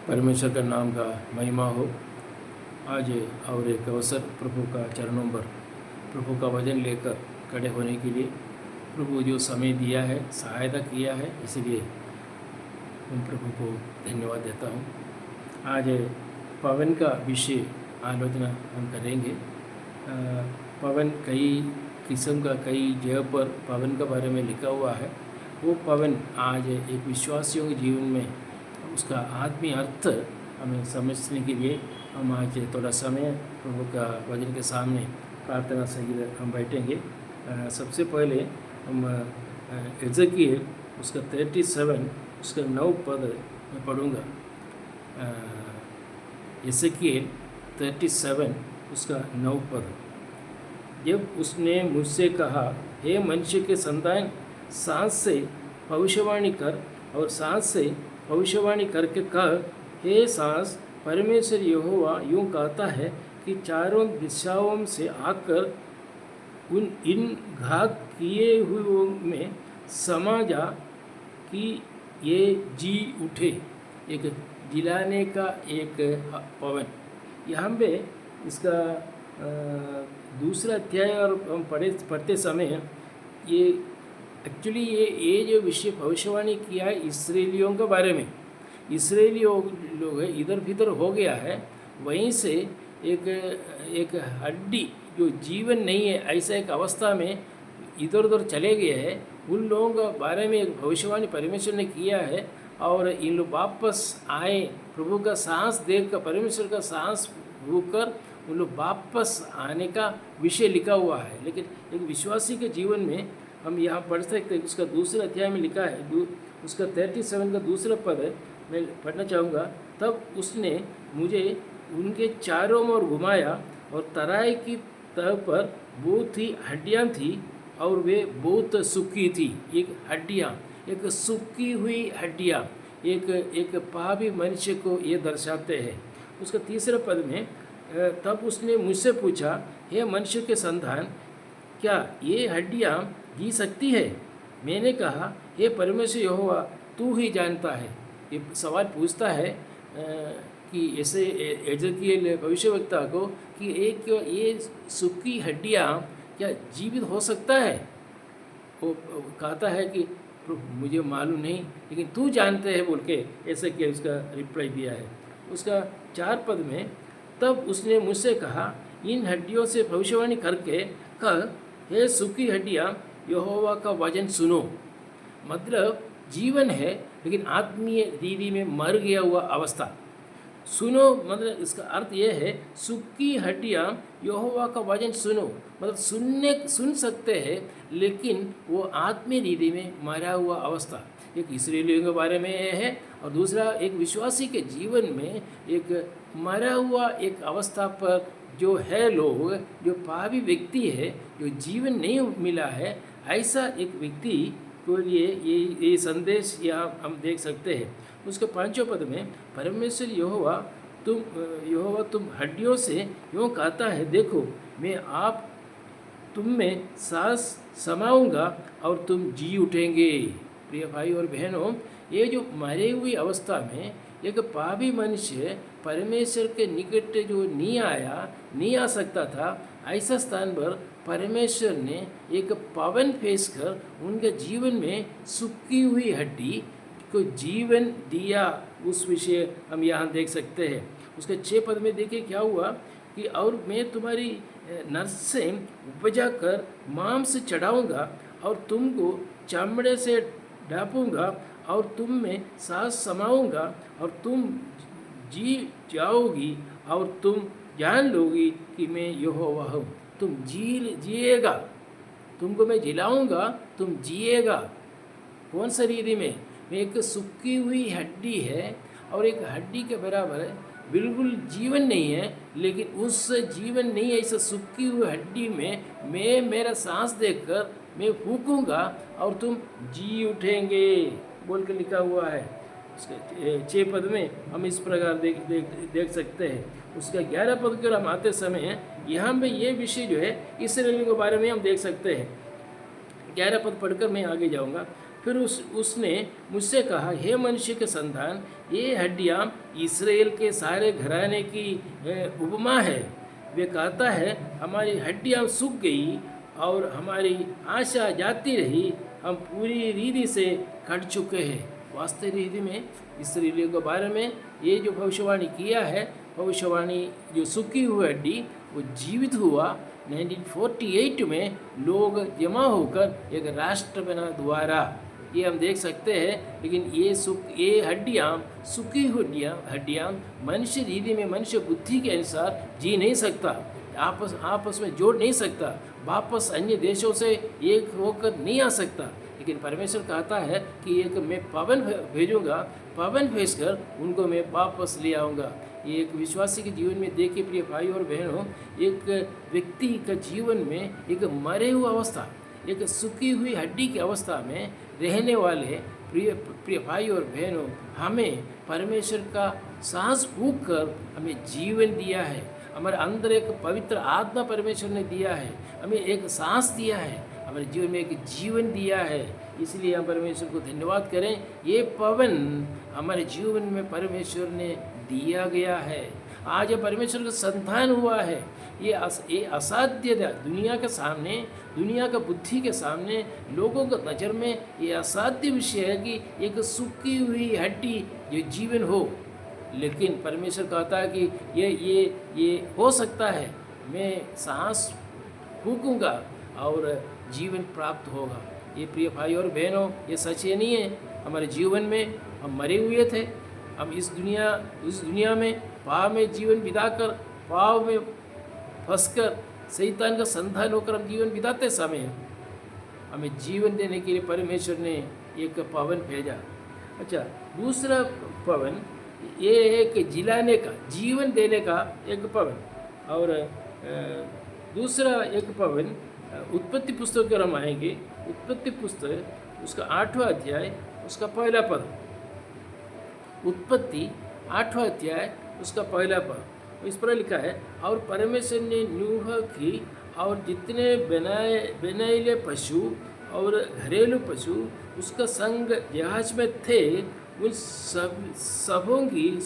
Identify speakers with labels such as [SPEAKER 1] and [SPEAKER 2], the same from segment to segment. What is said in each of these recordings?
[SPEAKER 1] परमेश्वर का नाम का महिमा हो। आज और एक अवसर प्रभु का चरणों पर प्रभु का वचन लेकर खड़े होने के लिए प्रभु जो समय दिया है, सहायता किया है, इसलिए मैं प्रभु को धन्यवाद देता हूँ। आज पवन का विषय आलोचना हम करेंगे। पवन कई किस्म का, कई जगह पर पवन के बारे में लिखा हुआ है। वो पवन आज एक विश्वासियों के जीवन में उसका आत्मीय अर्थ हमें समझने के लिए हम आज थोड़ा समय प्रभु का वचन के सामने प्रार्थना सहित हम बैठेंगे। सबसे पहले हम एजकियल उसका 37 उसका 9 पद मैं पढ़ूँगा। एजकियल 37 उसका 9 पद। जब उसने मुझसे कहा, हे मनुष्य के संतान, सांस से भविष्यवाणी कर और सांस से भविष्यवाणी करके कह, हे सांस, परमेश्वर यहोवा यूँ कहता है कि चारों दिशाओं से आकर इन घात किए हुए में समा जा कि ये जी उठे। एक जिलाने का एक पवन। यहाँ पे इसका दूसरा अध्याय और हम पढ़ते समय ये एक्चुअली ये जो विषय भविष्यवाणी किया है इसराइलियों के बारे में। इसराइली लोग इधर भीतर हो गया है, वहीं से एक हड्डी जो जीवन नहीं है, ऐसा एक अवस्था में इधर उधर चले गए हैं। उन लोगों के बारे में एक भविष्यवाणी परमेश्वर ने किया है और इन लोग वापस आए। प्रभु का सांस देकर, परमेश्वर का सांस होकर उन लोग वापस आने का विषय लिखा हुआ है। लेकिन एक विश्वासी के जीवन में हम यहाँ पढ़ सकते हैं। उसका दूसरा अध्याय में लिखा है, उसका 37 का दूसरा पद है, मैं पढ़ना चाहूँगा। तब उसने मुझे उनके चारों ओर घुमाया और तराई की तह पर बहुत ही हड्डियाँ थी और वे बहुत सूखी थी। एक हड्डियाँ, एक सूखी हुई हड्डियाँ एक पापी मनुष्य को ये दर्शाते हैं। उसका तीसरे पद में तब उसने मुझसे पूछा, हे मनुष्य के संतान, क्या ये हड्डियाँ जी सकती है? मैंने कहा, हे परमेश्वर यहोवा, तू ही जानता है। ये सवाल पूछता है कि ऐसे एजकियल भविष्यवक्ता को कि एक ये सूखी हड्डियाँ क्या जीवित हो सकता है? वो कहता है कि मुझे मालूम नहीं, लेकिन तू जानते हैं बोल के ऐसे कि उसका रिप्लाई दिया है। उसका 4 पद में तब उसने मुझसे कहा, इन हड्डियों से भविष्यवाणी करके कह, हे सूखी हड्डियाँ, यहोवा का वचन सुनो। मतलब जीवन है लेकिन आत्मीय रीति में मर गया हुआ अवस्था। सुनो मतलब इसका अर्थ यह है, सूखी हड्डियाँ यहोवा का वचन सुनो। मतलब सुन सकते हैं लेकिन वो आत्मीय रीति में मरा हुआ अवस्था। एक इसराइलियों के बारे में यह है और दूसरा एक विश्वासी के जीवन में एक मरा हुआ एक अवस्था पर जो है लोग, जो पापी व्यक्ति है, जो जीवन नहीं मिला है, ऐसा एक व्यक्ति के लिए ये संदेश यहाँ हम देख सकते हैं। उसके 5वें पद में परमेश्वर यहोवा तुम हड्डियों से यूँ कहता है, देखो मैं आप तुम में सांस समाऊंगा और तुम जी उठेंगे। प्रिय भाई और बहनों, ये जो मरे हुई अवस्था में एक पापी मनुष्य परमेश्वर के निकट जो नहीं आ सकता था, ऐसा स्थान पर परमेश्वर ने एक पवन भेज कर उनके जीवन में सूखी हुई हड्डी को जीवन दिया। उस विषय हम यहाँ देख सकते हैं। उसके 6 पद में देखिए क्या हुआ कि और मैं तुम्हारी नस से उपजा कर मांस चढ़ाऊँगा और तुमको चमड़े से ढापूँगा और तुम में सांस समाऊँगा और तुम जी जाओगी और तुम जान लोगी कि मैं यहोवा हूँ। तुम जिएगा, तुमको मैं जिलाऊँगा, तुम जिएगा। कौन सा रीति में? एक सूखी हुई हड्डी है और एक हड्डी के बराबर है, बिल्कुल जीवन नहीं है, लेकिन उस जीवन नहीं है इस सूखी हुई हड्डी में मैं मेरा सांस देकर मैं फूकूँगा और तुम जी उठेंगे बोल के लिखा हुआ है। उसके 6 पद में हम इस प्रकार देख सकते हैं। उसका 11 पद की ओर हम आते समय यहाँ पे ये विषय जो है इसराइलियों के बारे में हम देख सकते हैं। 11 पद पढ़कर मैं आगे जाऊँगा। फिर उसने मुझसे कहा, हे मनुष्य के संतान, ये हड्डियाँ इसराइल के सारे घराने की उपमा है। वे कहता है, हमारी हड्डियाँ सूख गई और हमारी आशा जाती रही, हम पूरी रीति से कट चुके हैं। वास्तविक रीति में इसराइलियों के बारे में ये जो भविष्यवाणी किया है, भविष्यवाणी जो सूखी हुई हड्डी वो जीवित हुआ। 1948 में लोग जमा होकर एक राष्ट्र बना दोबारा, ये हम देख सकते हैं। लेकिन ये हड्डियाँ, सूखी हड्डियाँ मनुष्य रीति में, मनुष्य बुद्धि के अनुसार जी नहीं सकता, आपस में जोड़ नहीं सकता, वापस अन्य देशों से एक होकर नहीं आ सकता। लेकिन परमेश्वर कहता है कि एक मैं पवन भेजूँगा, पवन भेजकर उनको मैं वापस ले आऊँगा। ये एक विश्वासी के जीवन में देखिए प्रिय भाई और बहनों, एक व्यक्ति का जीवन में एक मरे हुआ अवस्था, एक सूखी हुई हड्डी की अवस्था में रहने वाले प्रिय भाई और बहनों, हमें परमेश्वर का सांस फूंक कर हमें जीवन दिया है। हमारे अंदर एक पवित्र आत्मा परमेश्वर ने दिया है, हमें एक सांस दिया है, हमारे जीवन में एक जीवन दिया है। इसलिए हम परमेश्वर को धन्यवाद करें। ये पवन हमारे जीवन में परमेश्वर ने दिया गया है। आज ये परमेश्वर का संतान हुआ है। ये असाध्य दुनिया के सामने, दुनिया का बुद्धि के सामने, लोगों के नज़र में ये असाध्य विषय है कि एक सूखी हुई हड्डी जो जीवन हो। लेकिन परमेश्वर कहता है कि ये हो सकता है, मैं सांस फूंकूंगा और जीवन प्राप्त होगा। ये प्रिय भाई और बहनों, ये सच ये नहीं है। हमारे जीवन में हम मरे हुए थे, हम इस दुनिया में पाप में जीवन बिताकर, पाप में फंसकर शैतान का संतान होकर हम जीवन बिताते समय हमें जीवन देने के लिए परमेश्वर ने एक पवन भेजा। अच्छा, दूसरा पवन ये है कि जिलाने का, जीवन देने का एक पवन। और दूसरा एक पवन उत्पत्ति पुस्तक पर हम आएंगे। उत्पत्ति पुस्तक उसका 8वां अध्याय उसका पहला पद। उत्पत्ति 8वां अध्याय उसका पहला पद इस पर लिखा है, और परमेश्वर ने नूह की और जितने बनाए पशु और घरेलू पशु उसका संग जहाज में थे उन सबों की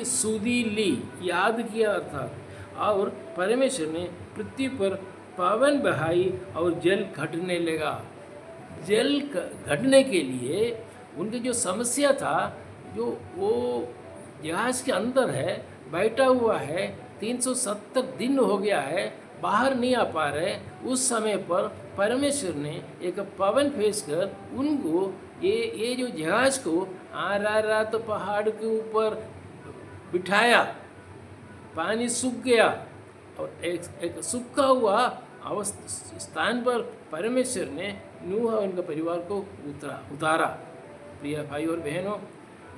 [SPEAKER 1] सुधी ली याद किया अर्थात। और परमेश्वर ने पृथ्वी पर पवन बहाई और जल घटने लगा। जल घटने के लिए उनकी जो समस्या था, जो वो जहाज के अंदर है, बैठा हुआ है, 370 दिन हो गया है, बाहर नहीं आ पा रहे, उस समय पर परमेश्वर ने एक पवन भेजकर उनको ये जो जहाज को आरारात पहाड़ के ऊपर बिठाया। पानी सूख गया और एक सूखा हुआ स्थान पर परमेश्वर ने नूह और उनके परिवार को उतारा। प्रिय भाई और बहनों,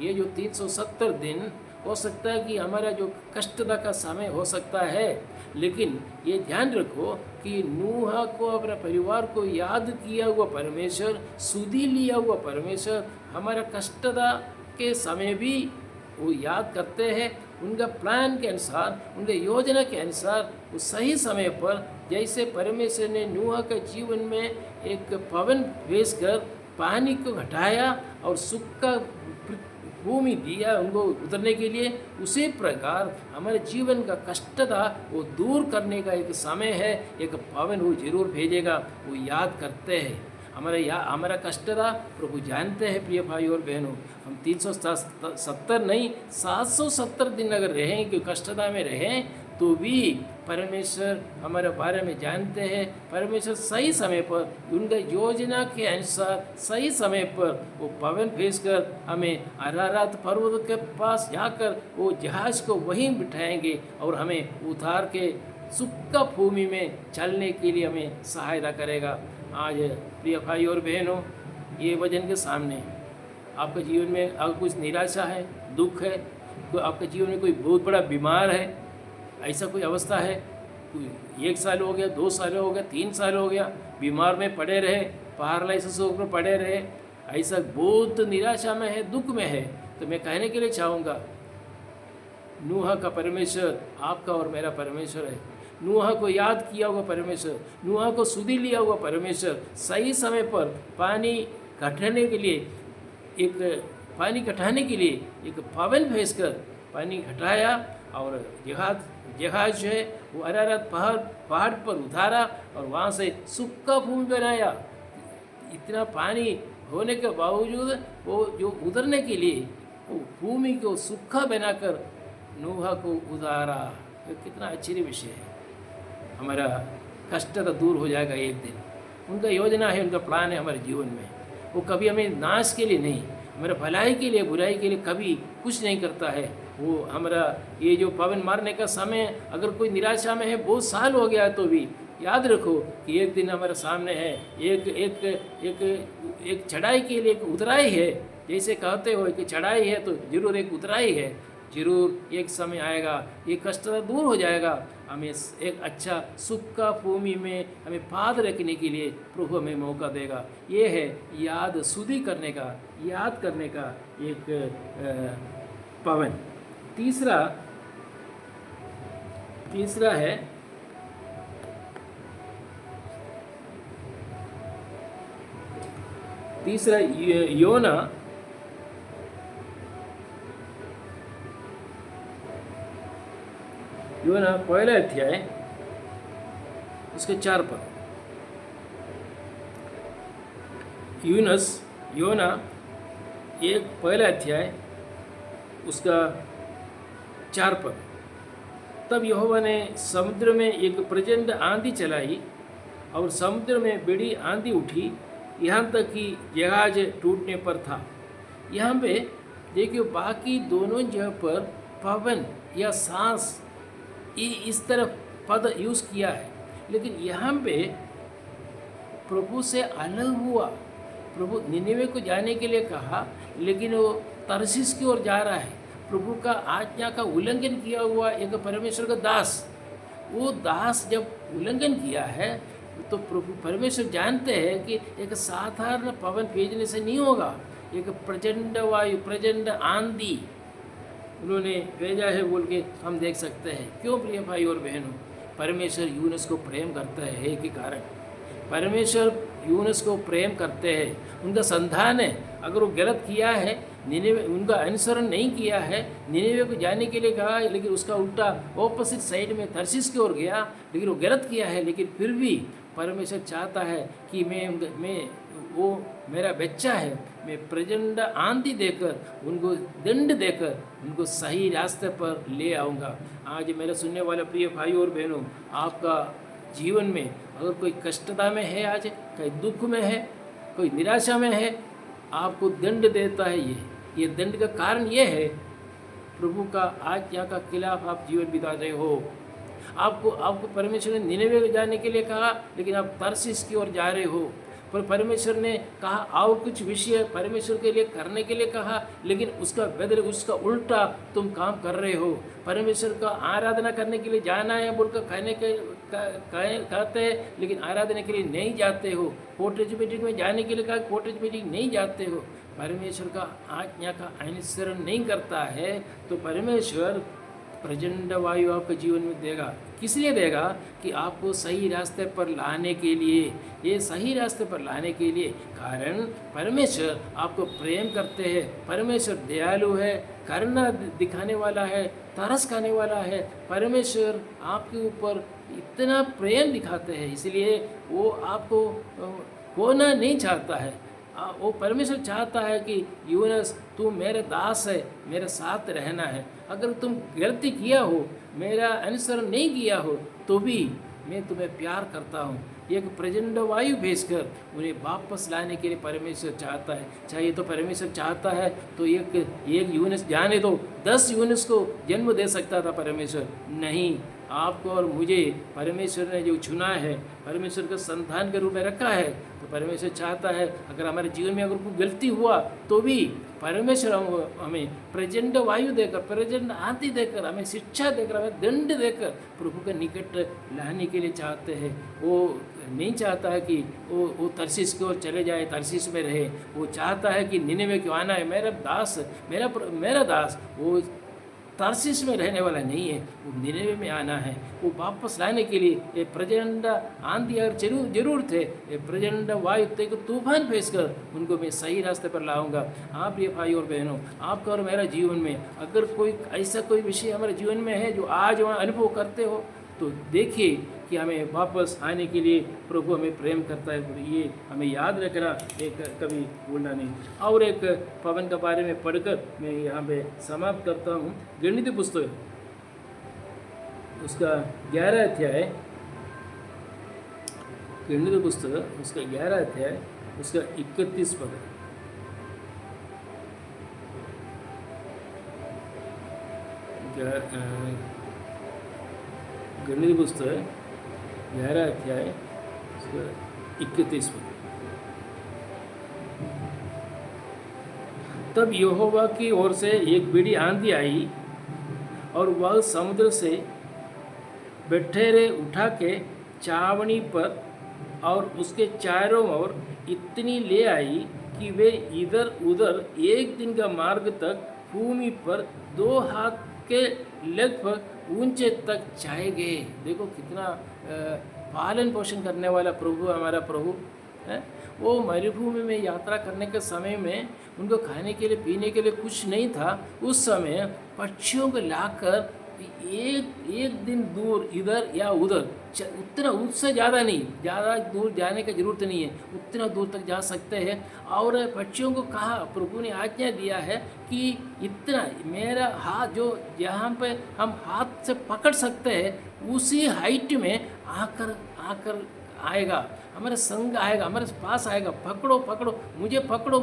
[SPEAKER 1] ये जो 370 दिन हो सकता है कि हमारा जो कष्टदा का समय हो सकता है, लेकिन ये ध्यान रखो कि नूह को, अपने परिवार को याद किया हुआ परमेश्वर, सुधी लिया हुआ परमेश्वर हमारा कष्टदा के समय भी वो याद करते हैं। उनका प्लान के अनुसार, उनके योजना के अनुसार, उस सही समय पर, जैसे परमेश्वर ने नूह के जीवन में एक पवन भेजकर पानी को घटाया और सूखा भूमि दिया उनको उतरने के लिए, उसी प्रकार हमारे जीवन का कष्टता वो दूर करने का एक समय है, एक पवन वो जरूर भेजेगा। वो याद करते हैं हमारा कष्टता प्रभु जानते हैं। प्रिय भाई और बहनों, हम 370 नहीं 770 दिन अगर रहें, कष्टता में रहें, तो भी परमेश्वर हमारे बारे में जानते हैं। परमेश्वर सही समय पर, उनका योजना के अनुसार सही समय पर वो पवन भेजकर हमें अरारात पर्वत के पास जाकर वो जहाज को वहीं बिठाएंगे और हमें उतार के सूखा भूमि में चलने के लिए हमें सहायता करेगा। आज प्रिय भाई और बहनों, ये वचन के सामने आपके जीवन में अगर कुछ निराशा है, दुख है, तो आपके जीवन में कोई बहुत बड़ा बीमार है, ऐसा कोई अवस्था है, कोई 1 साल हो गया, 2 साल हो गया, 3 साल हो गया, बीमार में पड़े रहे, पैरालिसिस होकर पड़े रहे, ऐसा बहुत निराशा में है, दुख में है, तो मैं कहने के लिए चाहूँगा, नूह का परमेश्वर आपका और मेरा परमेश्वर है। नूह को याद किया हुआ परमेश्वर, नूह को सुधि लिया हुआ परमेश्वर सही समय पर पानी घटाने के लिए एक पवन भेजकर पानी घटाया और जहाज जो है वो अरारत पहाड़ पर उतारा और वहाँ से सूखा भूमि बनाया। इतना पानी होने के बावजूद वो जो उतरने के लिए वो भूमि को सूखा बनाकर नूह को उतारा। ये कितना आश्चर्य विषय है। हमारा कष्ट तो दूर हो जाएगा एक दिन। उनका योजना है, उनका प्लान है हमारे जीवन में। वो कभी हमें नाश के लिए नहीं, हमारे भलाई के लिए, बुराई के लिए कभी कुछ नहीं करता है। वो हमारा ये जो पवन मारने का समय, अगर कोई निराशा में है, बहुत साल हो गया तो भी याद रखो कि एक दिन हमारे सामने है, एक चढ़ाई के लिए एक उतराई है। जैसे कहते हो कि चढ़ाई है तो जरूर एक उतराई है, जरूर एक समय आएगा, ये कष्ट दूर हो जाएगा। हमें एक अच्छा सूखा भूमि में हमें पाद रखने के लिए प्रभु हमें मौका देगा। ये है याद शुद्धि करने का, याद करने का एक पवन। तीसरा है योना पहला अध्याय उसके 4 पद। योना एक पहला अध्याय उसका 4 पद। तब यहोवा ने समुद्र में एक प्रचंड आंधी चलाई और समुद्र में बड़ी आंधी उठी, यहाँ तक कि जहाज टूटने पर था। यहाँ पे देखिए बाकी दोनों जगह पर पवन या सांस इस तरफ पद यूज़ किया है, लेकिन यहाँ पे प्रभु से अलग हुआ। प्रभु निनिवे को जाने के लिए कहा, लेकिन वो तरसीस की ओर जा रहा है। प्रभु का आज्ञा का उल्लंघन किया हुआ एक परमेश्वर का दास, वो दास जब उल्लंघन किया है तो प्रभु परमेश्वर जानते हैं कि एक साधारण पवन भेजने से नहीं होगा। एक प्रचंड वायु, प्रचंड आंधी उन्होंने भेजा है बोल के हम देख सकते हैं। क्यों प्रिय भाई और बहनों, परमेश्वर यूनुस को प्रेम करता है के कारण परमेश्वर यूनुस को प्रेम करते हैं। उनका संधान है, अगर वो गलत किया है, निनिवे उनका अनुसरण नहीं किया है, निनिवे को जाने के लिए कहा, लेकिन उसका उल्टा ऑपोजिट साइड में तरसीस की ओर गया, लेकिन वो गलत किया है। लेकिन फिर भी परमेश्वर चाहता है कि मैं वो मेरा बच्चा है, मैं प्रचंड आंधी देकर उनको दंड देकर उनको सही रास्ते पर ले आऊँगा। आज मेरे सुनने वाले प्रिय भाई और बहनों, आपका जीवन में अगर कोई कष्टता में है, आज कोई दुख में है, कोई निराशा में है, आपको दंड देता है। ये दंड का कारण ये है, प्रभु का आज्ञा का खिलाफ आप जीवन बिता रहे हो। आपको परमेश्वर ने निनिवे को जाने के लिए कहा, लेकिन आप तरसीस की ओर जा रहे हो। पर परमेश्वर ने कहा और कुछ विषय परमेश्वर के लिए करने के लिए कहा, लेकिन उसका बदले उसका उल्टा तुम काम कर रहे हो। परमेश्वर का आराधना करने के लिए जाना है बोलकर कहते हैं, लेकिन आराधना के लिए नहीं जाते हो। कोर्टेज मीटिंग में जाने के लिए कहा, कोर्टेज मीटिंग नहीं जाते हो। परमेश्वर का आज्ञा का अनुसरण नहीं करता है तो परमेश्वर प्रचंड वायु आपके जीवन में देगा। किस लिए देगा? कि आपको सही रास्ते पर लाने के लिए। ये सही रास्ते पर लाने के लिए कारण परमेश्वर आपको प्रेम करते हैं। परमेश्वर दयालु है, करुणा दिखाने वाला है, तरस खाने वाला है। परमेश्वर आपके ऊपर इतना प्रेम दिखाते हैं, इसलिए वो आपको खोना नहीं चाहता है। वो परमेश्वर चाहता है कि यूनुस तू मेरे दास है, मेरे साथ रहना है। अगर तुम गलती किया हो, मेरा अनुसरण नहीं किया हो, तो भी मैं तुम्हें प्यार करता हूँ। एक प्रचंड वायु भेजकर उन्हें वापस लाने के लिए परमेश्वर चाहता है। चाहिए तो परमेश्वर चाहता है तो एक यूनुस जाने दो, 10 यूनुस को जन्म दे सकता था परमेश्वर। नहीं, आपको और मुझे परमेश्वर ने जो चुना है, परमेश्वर का संतान के रूप में रखा है, तो परमेश्वर चाहता है अगर हमारे जीवन में अगर कोई गलती हुआ तो भी परमेश्वर हमें प्रचंड वायु देकर, प्रचंड आंधी देकर, हमें शिक्षा देकर, हमें दंड देकर प्रभु के निकट लाने के लिए चाहते हैं। वो नहीं चाहता है कि वो तरसीस की ओर चले जाए, तरसीस में रहे। वो चाहता है कि निनिवे क्यों आना है, मेरा दास, मेरा दास वो तार्सिस में रहने वाला नहीं है, वो निनेवे में आना है। वो वापस लाने के लिए ये प्रचंड आंधी अगर जरूरत है, ये प्रचंड वायु तेज तूफान भेज कर उनको मैं सही रास्ते पर लाऊंगा। आप ये भाई और बहनों, आपका और मेरा जीवन में अगर कोई ऐसा कोई विषय हमारे जीवन में है जो आज वहाँ अनुभव करते हो, तो देखिए कि हमें वापस आने के लिए प्रभु हमें प्रेम करता है। ये हमें याद रखना, एक कभी भूलना नहीं। और एक पवन के बारे में पढ़कर मैं यहाँ पे समाप्त करता हूँ। गणित पुस्तक उसका 11 अध्याय, गणित पुस्तक उसका 11 अध्याय उसका 31 पद। गणित पुस्तक 11 अध्याय 31। तब यहोवा की ओर से एक बड़ी आंधी आई और वह समुद्र से बठेरे उठा के छावनी पर और उसके चारों ओर इतनी ले आई कि वे इधर उधर एक दिन का मार्ग तक भूमि पर 2 हाथ के लगभग ऊंचे तक छाए गए। देखो कितना पालन पोषण करने वाला प्रभु हमारा प्रभु है। वो मरुभूमि में यात्रा करने के समय में उनको खाने के लिए पीने के लिए कुछ नहीं था। उस समय पक्षियों को लाकर एक दिन दूर इधर या उधर, उतना उससे ज़्यादा नहीं, ज़्यादा दूर जाने की ज़रूरत नहीं है, उतना दूर तक जा सकते हैं। और पक्षियों को कहा, प्रभु ने आज्ञा दिया है कि इतना मेरा हाथ जो यहाँ पे हम हाथ से पकड़ सकते हैं उसी हाइट में आकर आएगा, हमारे संग आएगा, हमारे पास आएगा। पकड़ो पकड़ो मुझे पकड़ो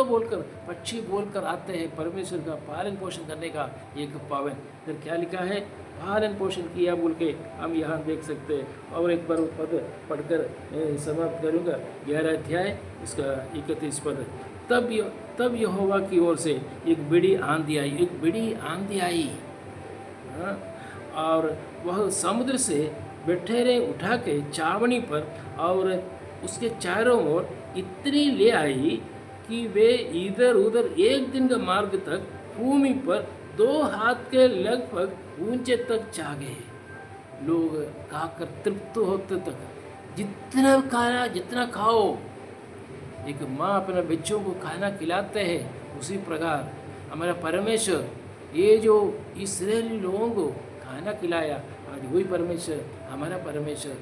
[SPEAKER 1] बोलकर पक्षी बोलकर आते हैं। परमेश्वर का पालन पोषण करने का एक पावन, फिर क्या लिखा है, पालन पोषण किया बोल के हम यहाँ देख सकते हैं। और एक बार पद पढ़कर समाप्त करूँगा। 11 अध्याय उसका 31 पद। तब यहोवा की ओर से एक बड़ी आंधी आई, हाँ, और वह समुद्र से बठेरे उठा के छावनी पर और उसके चारों ओर इतनी ले आई कि वे इधर उधर एक दिन का मार्ग तक भूमि पर 2 हाथ के लगभग ऊंचे तक छा गए। लोग खाकर तृप्त होते तक, जितना खाओ, एक माँ अपने बच्चों को खाना खिलाते हैं, उसी प्रकार हमारा परमेश्वर ये जो इस्राएली लोगों को खाना खिलाया, आज वही परमेश्वर, हमारा परमेश्वर,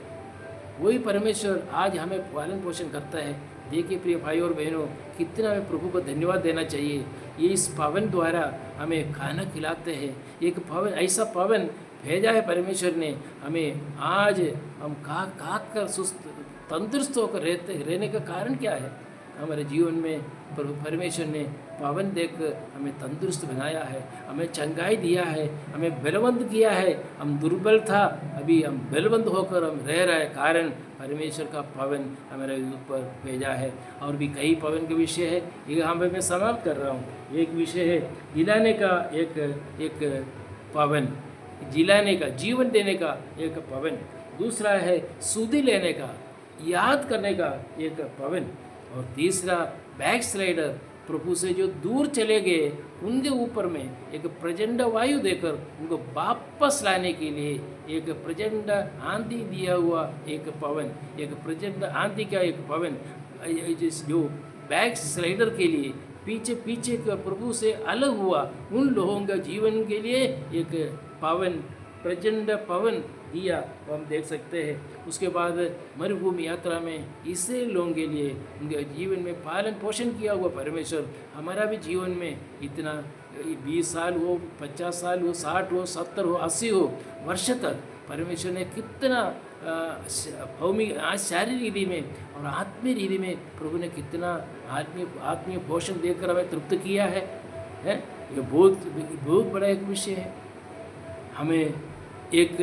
[SPEAKER 1] वही परमेश्वर आज हमें पालन पोषण करता है। देखिए प्रिय भाई और बहनों, कितना हमें प्रभु को धन्यवाद देना चाहिए। ये इस पावन द्वारा हमें खाना खिलाते हैं। एक पावन, ऐसा पावन भेजा है परमेश्वर ने हमें। आज हम खा कर सुस्त तंदुरुस्त होकर रहने का कारण क्या है? हमारे जीवन में प्रभु परमेश्वर ने पावन देकर हमें तंदुरुस्त बनाया है, हमें चंगाई दिया है, हमें बलवंत किया है। हम दुर्बल था, अभी हम बलवंत होकर हम रह रहे हैं, कारण परमेश्वर का पावन हमारे ऊपर भेजा है। और भी कई पावन के विषय है, ये यहाँ पे मैं समाप्त कर रहा हूँ। एक विषय है जिलाने का, एक पावन, जिलाने का, जीवन देने का एक पावन। दूसरा है सुधि लेने का, याद करने का एक पावन। और तीसरा बैक स्लाइडर, प्रभु से जो दूर चले गए उनके ऊपर में एक प्रचंड वायु देकर उनको वापस लाने के लिए एक प्रचंड आंधी दिया हुआ एक पवन, एक प्रचंड आंधी का एक पवन, जो बैक स्लाइडर के लिए पीछे का प्रभु से अलग हुआ उन लोगों का जीवन के लिए एक पवन, प्रचंड पवन दिया, वो हम देख सकते हैं। उसके बाद मरुभूमि यात्रा में इससे लोगों के लिए उनके जीवन में पालन पोषण किया हुआ परमेश्वर हमारा भी जीवन में इतना 20 साल हो, 50 साल हो, 60 हो, 70 हो, 80 हो वर्ष तक परमेश्वर ने कितना भौमिक शारीरिक रीति में और आत्मीय रीति में प्रभु ने कितना आत्मीय पोषण देकर हमें तृप्त किया है। ये बहुत बड़ा एक विषय है। हमें एक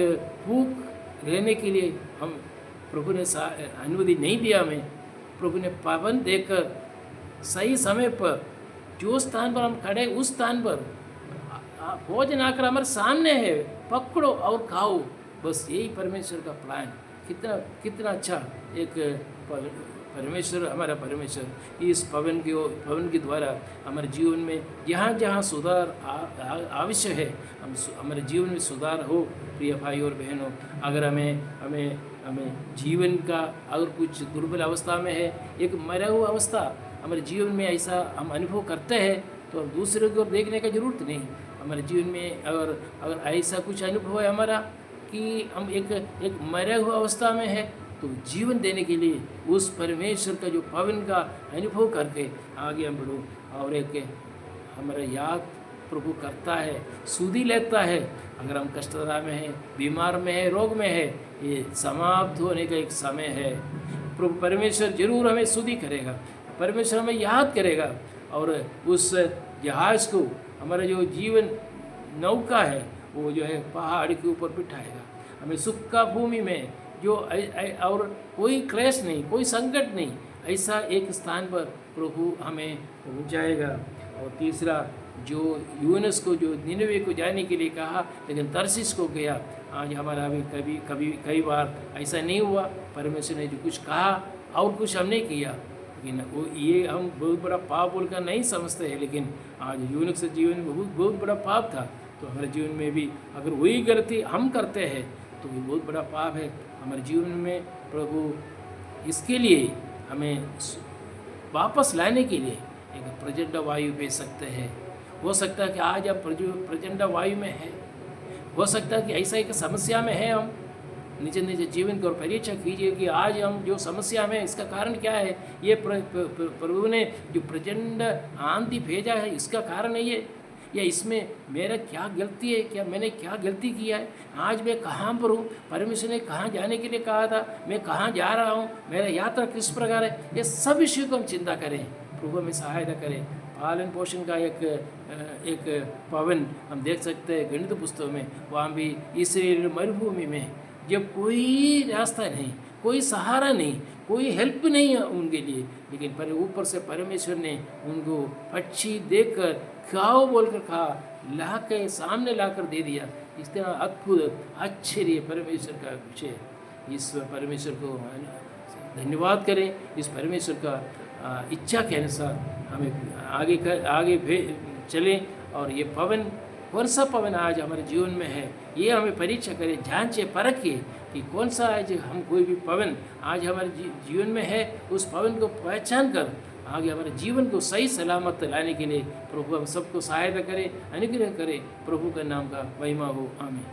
[SPEAKER 1] भूख रहने के लिए हम प्रभु ने अनुमति नहीं दिया, हमें प्रभु ने पावन देकर सही समय पर जो स्थान पर हम खड़े उस स्थान पर भोजन आकर हमारे सामने है, पकड़ो और खाओ। बस यही परमेश्वर का प्लान। कितना अच्छा एक परमेश्वर, हमारा परमेश्वर इस पवन के द्वारा हमारे जीवन में जहाँ जहाँ सुधार आवश्यक है, हमारे जीवन में सुधार हो। प्रिय भाई और बहनों, अगर हमें हमें हमें जीवन का अगर कुछ दुर्बल अवस्था में है, एक मरा हुआ अवस्था हमारे जीवन में ऐसा हम अनुभव करते हैं, तो अब दूसरे की ओर देखने का जरूरत नहीं। हमारे जीवन में अगर अगर ऐसा कुछ अनुभव है हमारा कि हम एक मरे हुआ अवस्था में है, तो जीवन देने के लिए उस परमेश्वर का जो पवन का अनुभव करके आगे हम बढ़ो। और एक हमारा याद प्रभु करता है, सुधि लेता है। अगर हम कष्टता में हैं, बीमार में है, रोग में है, ये समाप्त होने का एक समय है। प्रभु परमेश्वर जरूर हमें सुधि करेगा, परमेश्वर हमें याद करेगा और उस जहाज को, हमारा जो जीवन नौका है, वो जो है पहाड़ के ऊपर बिठाएगा। हमें सुक्का भूमि में जो और कोई क्लेश नहीं, कोई संकट नहीं, ऐसा एक स्थान पर प्रभु हमें पहुँचाएगा। और तीसरा, जो यूनुस को जो निनवे को जाने के लिए कहा लेकिन तर्शीश को गया, आज हमारा भी कई बार ऐसा नहीं हुआ। परमेश्वर ने जो कुछ कहा और कुछ हम नहीं किया, लेकिन वो ये हम बहुत बड़ा पाप बोलकर नहीं समझते हैं, लेकिन आज यूनुस के जीवन में बहुत बड़ा पाप था। तो हमारे जीवन में भी अगर वही गलती हम करते हैं तो ये बहुत बड़ा पाप है हमारे जीवन में। प्रभु इसके लिए हमें वापस लाने के लिए एक प्रचंड वायु भेज सकते हैं। हो सकता है कि आज आप प्रचंड वायु में है, हो सकता है कि ऐसा एक समस्या में है। हम निज निज जीवन को परीक्षा कीजिए कि आज हम जो समस्या में, इसका कारण क्या है। ये प्रभु ने जो प्रचंड आंधी भेजा है, इसका कारण है ये, या इसमें मेरा क्या गलती है, क्या मैंने क्या गलती किया है, आज मैं कहाँ पर हूँ, परमेश्वर ने कहाँ जाने के लिए कहा था, मैं कहाँ जा रहा हूँ, मेरा यात्रा किस प्रकार है। ये सब विषयों को हम चिंता करें, प्रभु हमें सहायता करें। पालन पोषण का एक पवन हम देख सकते हैं गणित पुस्तक में। वहाँ भी इस्राएल मरुभूमि में जब कोई रास्ता नहीं, कोई सहारा नहीं, कोई हेल्प नहीं है उनके लिए, लेकिन पर ऊपर से परमेश्वर ने उनको पक्षी देखकर खाओ बोलकर कहा, ला के सामने लाकर दे दिया। इस तरह अद्भुत आश्चर्य परमेश्वर का विषय। इस परमेश्वर को धन्यवाद करें। इस परमेश्वर का इच्छा के अनुसार हमें आगे चलें। और ये पवन, कौन सा पवन आज हमारे जीवन में है, ये हमें परीक्षा करें, जांचे परखिए कि कौन सा आज हम कोई भी पवन आज हमारे जीवन में है, उस पवन को पहचान कर आगे हमारे जीवन को सही सलामत लाने के लिए प्रभु हम सबको सहायता करें, अनुग्रह करें। प्रभु का नाम का महिमा हो, आमीन।